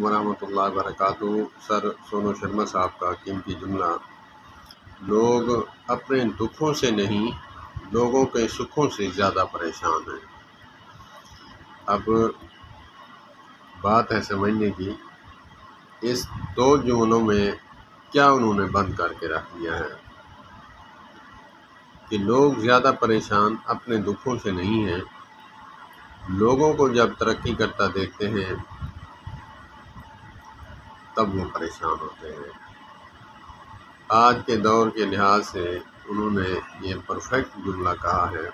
علیکم ورحمۃ اللہ وبرکاتہ۔ سر سونو شرما صاحب کا قیمتی جملہ، لوگ اپنے دکھوں سے نہیں لوگوں کے سکھوں سے زیادہ پریشان ہیں۔ اب بات ہے سمجھنے کی، اس دو جملوں میں کیا انہوں نے بند کر کے رکھ دیا ہے کہ لوگ زیادہ پریشان اپنے دکھوں سے نہیں ہیں، لوگوں کو جب ترقی کرتا دیکھتے ہیں تب وہ پریشان ہوتے ہیں۔ آج کے دور کے لحاظ سے انہوں نے یہ پرفیکٹ جملہ کہا ہے۔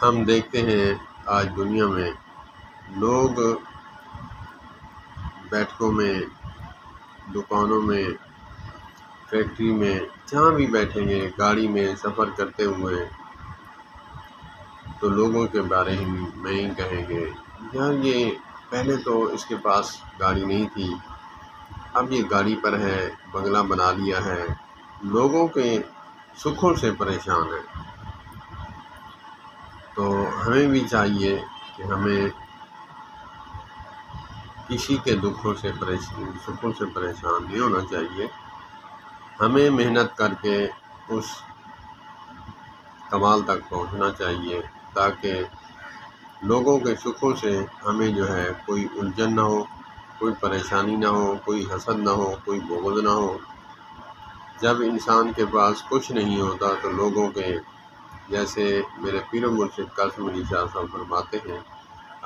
ہم دیکھتے ہیں آج دنیا میں لوگ بیٹھکوں میں، دکانوں میں، فیکٹری میں، جہاں بھی بیٹھیں گے، گاڑی میں سفر کرتے ہوئے تو لوگوں کے بارے میں ہی کہیں گے، یار یہ پہلے تو اس کے پاس گاڑی نہیں تھی، اب یہ گاڑی پر ہے، بنگلہ بنا لیا ہے، لوگوں کے سکھوں سے پریشان ہے۔ تو ہمیں بھی چاہیے کہ ہمیں کسی کے سکھوں سے پریشان نہیں ہونا چاہیے۔ ہمیں محنت کر کے اس کمال تک پہنچنا چاہیے تاکہ لوگوں کے سکھوں سے ہمیں جو ہے کوئی الجھن نہ ہو، کوئی پریشانی نہ ہو، کوئی حسد نہ ہو، کوئی بغض نہ ہو۔ جب انسان کے پاس کچھ نہیں ہوتا تو لوگوں کے، جیسے میرے پیر و مرشد قاسم علی شاہ صاحب فرماتے ہیں،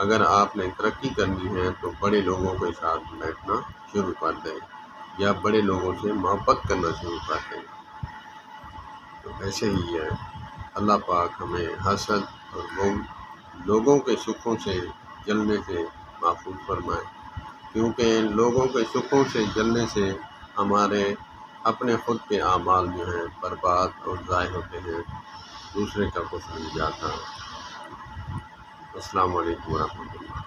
اگر آپ نے ترقی کرنی ہے تو بڑے لوگوں کے ساتھ بیٹھنا شروع کر دیں یا بڑے لوگوں سے محبت کرنا شروع کر دیں۔ تو ایسے ہی ہے، اللہ پاک ہمیں حسد اور لوگوں کے سکھوں سے جلنے سے محفوظ فرمائے، کیونکہ لوگوں کے سکھوں سے جلنے سے ہمارے اپنے خود کے اعمال جو ہیں برباد اور ضائع ہوتے ہیں، دوسرے کا کچھ نہیں جاتا۔ السلام علیکم ورحمۃ اللہ۔